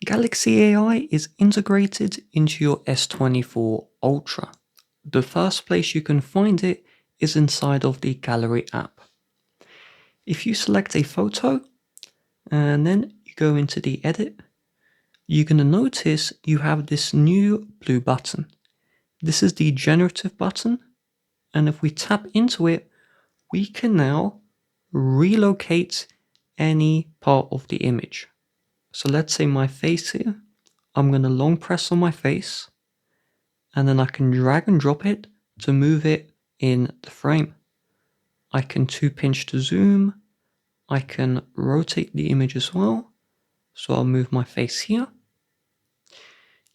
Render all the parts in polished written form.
Galaxy AI is integrated into your S24 Ultra. The first place you can find it is inside of the Gallery app. If you select a photo and then you go into the edit, you're going to notice you have this new blue button. This is the generative button, and if we tap into it, we can now relocate any part of the image. So let's say my face here, I'm going to long press on my face, and then I can drag and drop it to move it in the frame. I can 2-pinch to zoom. I can rotate the image as well. So I'll move my face here.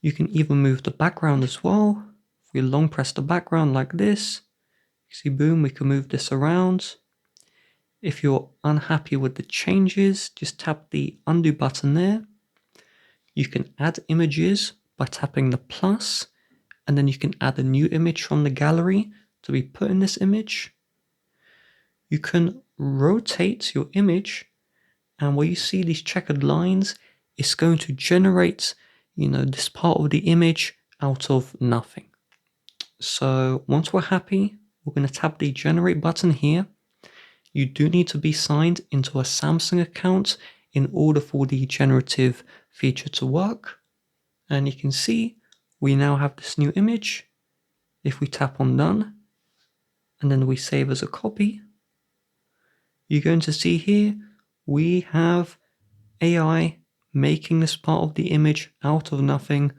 You can even move the background as well. If we long press the background like this, you see, boom, we can move this around. If you're unhappy with the changes, just tap the undo button there. You can add images by tapping the plus, and then you can add a new image from the gallery to be put in this image. You can rotate your image, and where you see these checkered lines, it's going to generate, this part of the image out of nothing. So once we're happy, we're going to tap the generate button here. You do need to be signed into a Samsung account in order for the generative feature to work. And you can see we now have this new image. If we tap on done, and then we save as a copy, you're going to see here we have AI making this part of the image out of nothing,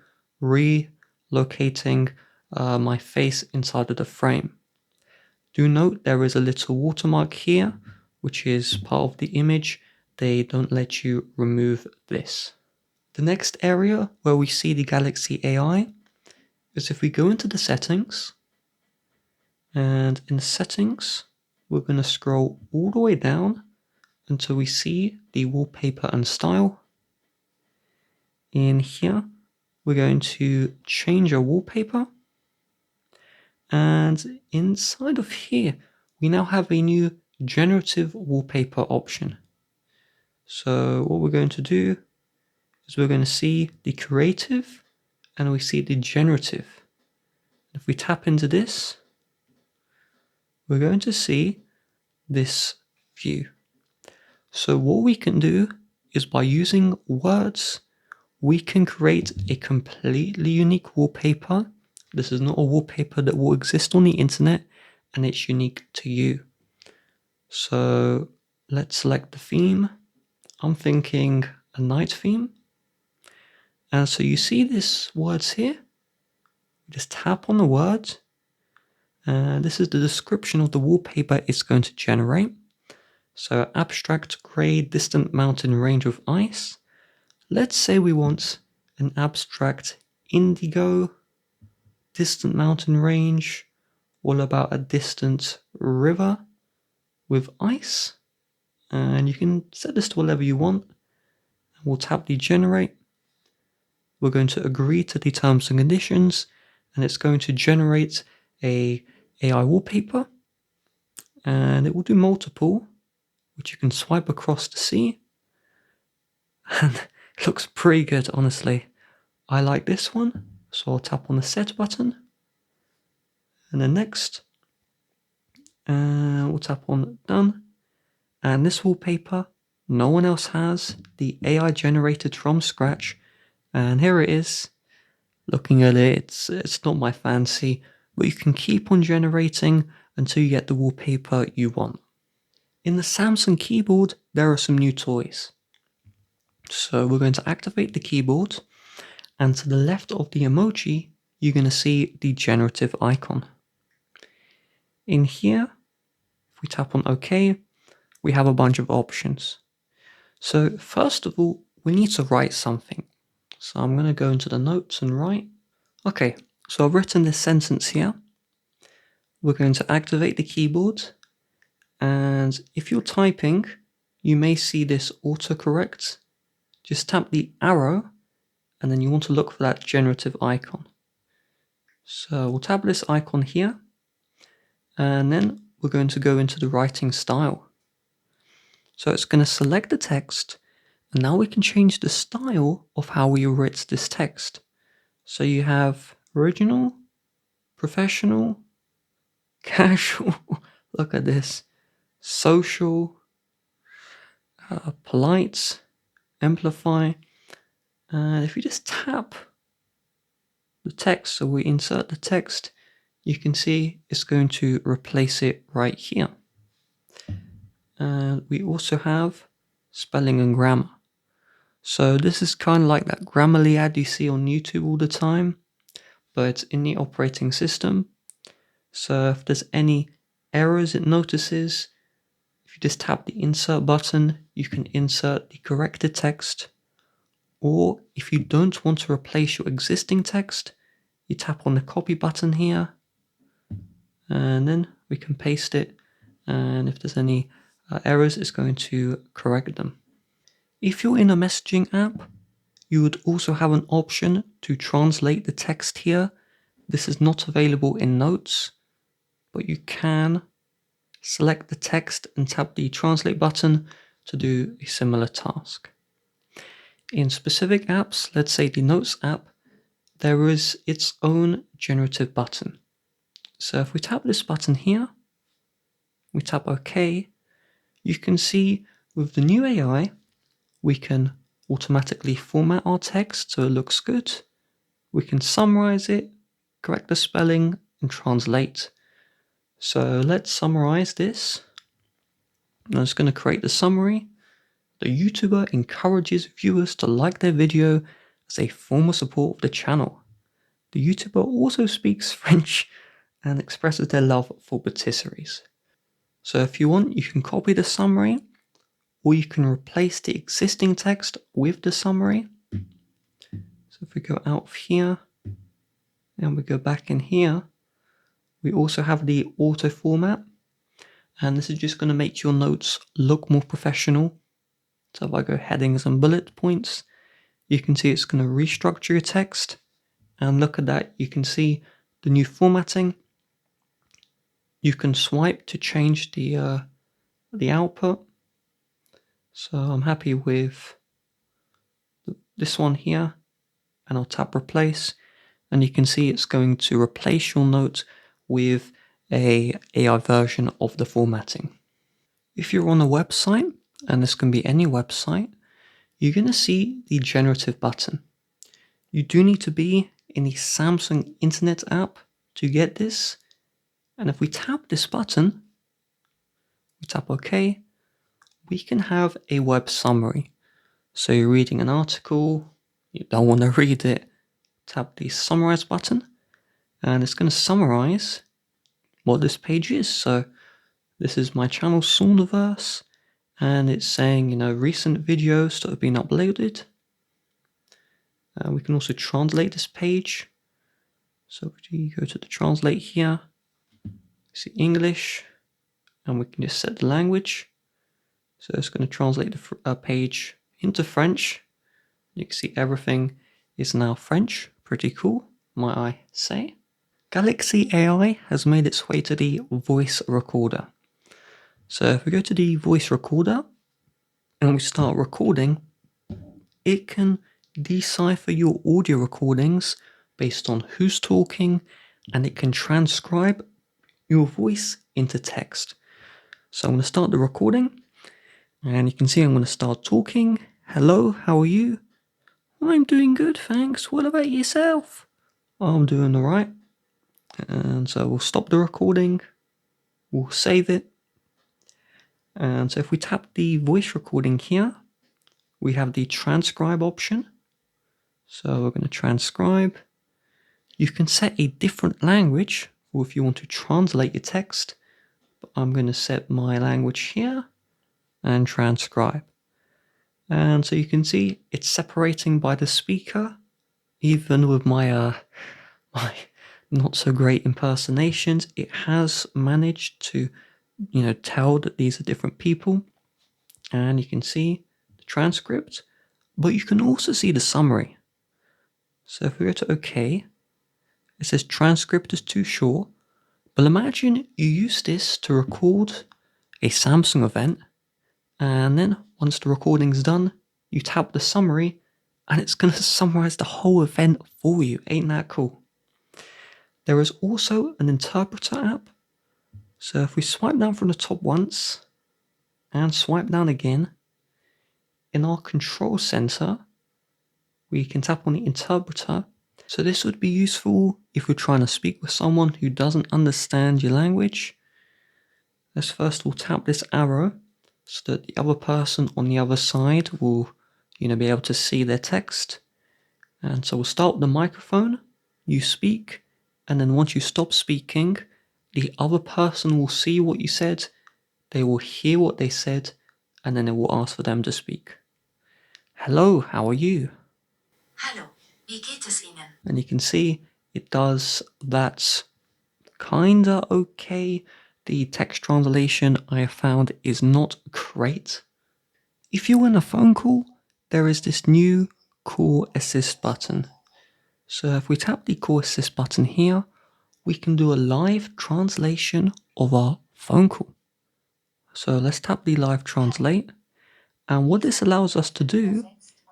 relocating my face inside of the frame. Do note there is a little watermark here, which is part of the image. They don't let you remove this. The next area where we see the Galaxy AI is if we go into the settings, and in the settings, we're going to scroll all the way down until we see the wallpaper and style. In here, we're going to change our wallpaper. And inside of here, we now have a new generative wallpaper option. So what we're going to do is we're going to see the creative and we see the generative. If we tap into this, we're going to see this view. So what we can do is by using words, we can create a completely unique wallpaper. This is not a wallpaper that will exist on the internet, and it's unique to you. So let's select the theme. I'm thinking a night theme. And so you see these words here. Just tap on the word. And this is the description of the wallpaper it's going to generate. So abstract grey distant mountain range of ice. Let's say we want an abstract indigo distant mountain range, all about a distant river with ice. And you can set this to whatever you want. We'll tap the generate. We're going to agree to the terms and conditions, and it's going to generate a AI wallpaper, and it will do multiple, which you can swipe across to see. And it looks pretty good, honestly. I like this one, so I'll tap on the set button, and then next, we'll tap on done. And this wallpaper, no one else has, the AI generated from scratch, and here it is. Looking at it, it's not my fancy, but you can keep on generating until you get the wallpaper you want. In the Samsung keyboard, there are some new toys. So we're going to activate the keyboard, and to the left of the emoji, you're going to see the generative icon. In here, if we tap on OK, we have a bunch of options. So first of all, we need to write something. So I'm going to go into the notes and write. Okay, so I've written this sentence here. We're going to activate the keyboard. And if you're typing, you may see this autocorrect. Just tap the arrow, and then you want to look for that generative icon. So we'll tap this icon here, and then we're going to go into the writing style. So it's going to select the text, And now we can change the style of how we write this text. So you have original, professional, casual, look at this, social, polite, amplify. And if you just tap the text, so we insert the text, you can see it's going to replace it right here. And we also have spelling and grammar. So this is kind of like that Grammarly ad you see on YouTube all the time, but in the operating system. So if there's any errors it notices, if you just tap the insert button, you can insert the corrected text. Or if you don't want to replace your existing text, you tap on the copy button here, and then we can paste it. And if there's any errors, it's going to correct them. If you're in a messaging app, you would also have an option to translate the text here. This is not available in Notes, but you can select the text and tap the translate button to do a similar task. In specific apps, let's say the Notes app, there is its own generative button. So if we tap this button here, we tap OK, you can see with the new AI, we can automatically format our text so it looks good. We can summarize it, correct the spelling, and translate. So let's summarize this. I'm just going to create the summary. The YouTuber encourages viewers to like their video as a form of support of the channel. The YouTuber also speaks French and expresses their love for patisseries. So if you want, you can copy the summary, or you can replace the existing text with the summary. So if we go out of here, and we go back in here, we also have the auto format, and this is just going to make your notes look more professional. So if I go headings and bullet points, you can see it's going to restructure your text, and look at that, you can see the new formatting. You can swipe to change the output. So I'm happy with this one here, and I'll tap replace, and you can see it's going to replace your note with a AI version of the formatting. If you're on a website, and this can be any website, you're going to see the generative button. You do need to be in the Samsung Internet app to get this. And if we tap this button, we tap OK, we can have a web summary. So you're reading an article, you don't want to read it, tap the summarize button, and it's going to summarize what this page is. So this is my channel Sauniverse, and it's saying, recent videos that have been uploaded. We can also translate this page. So we go to the translate here, see English, and we can just set the language. So it's going to translate the page into French. You can see everything is now French. Pretty cool, might I say. Galaxy AI has made its way to the voice recorder. So if we go to the voice recorder and we start recording, it can decipher your audio recordings based on who's talking, and it can transcribe your voice into text. So I'm going to start the recording, and you can see I'm going to start talking. Hello, how are you? I'm doing good, thanks. What about yourself? I'm doing alright. And so we'll stop the recording, we'll save it. And so if we tap the voice recording here, we have the transcribe option. So we're going to transcribe. You can set a different language, or if you want to translate your text, but I'm going to set my language here and transcribe. And so you can see it's separating by the speaker, even with my not so great impersonations, it has managed to, tell that these are different people. And you can see the transcript, but you can also see the summary. So if we go to OK, it says transcript is too short, but imagine you use this to record a Samsung event, and then once the recording's done, you tap the summary, and it's going to summarize the whole event for you. Ain't that cool? There is also an interpreter app. So if we swipe down from the top once and swipe down again, in our control center, we can tap on the interpreter. So this would be useful if you're trying to speak with someone who doesn't understand your language. Let's first of all tap this arrow so that the other person on the other side will, be able to see their text. And so we'll start with the microphone, you speak, and then once you stop speaking, the other person will see what you said, they will hear what they said, and then it will ask for them to speak. Hello, how are you? Hallo, wie geht es Ihnen? And you can see it does that kinda okay. The text translation I have found is not great. If you're in a phone call, there is this new Call Assist button. So if we tap the Call Assist button here, we can do a live translation of our phone call. So let's tap the live translate. And what this allows us to do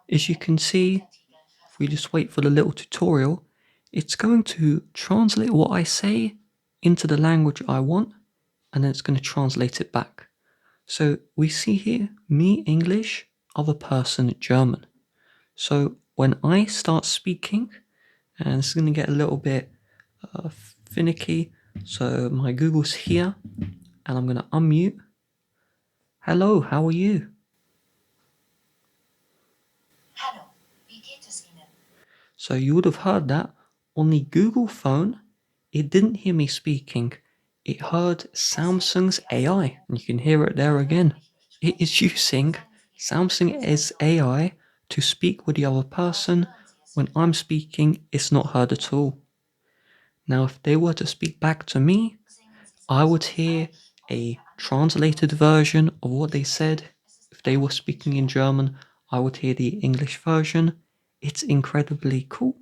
is you can see, if we just wait for the little tutorial, it's going to translate what I say into the language I want, and then it's going to translate it back. So we see here, me English, other person German. So when I start speaking, and it's going to get a little bit finicky, so my Google's here, and I'm going to unmute. Hello, how are you? Hallo, wie geht es Ihnen? So you would have heard that on the Google phone, it didn't hear me speaking. It heard Samsung's AI, and you can hear it there again. It is using Samsung's AI to speak with the other person. When I'm speaking, it's not heard at all. Now, if they were to speak back to me, I would hear a translated version of what they said. If they were speaking in German, I would hear the English version. It's incredibly cool.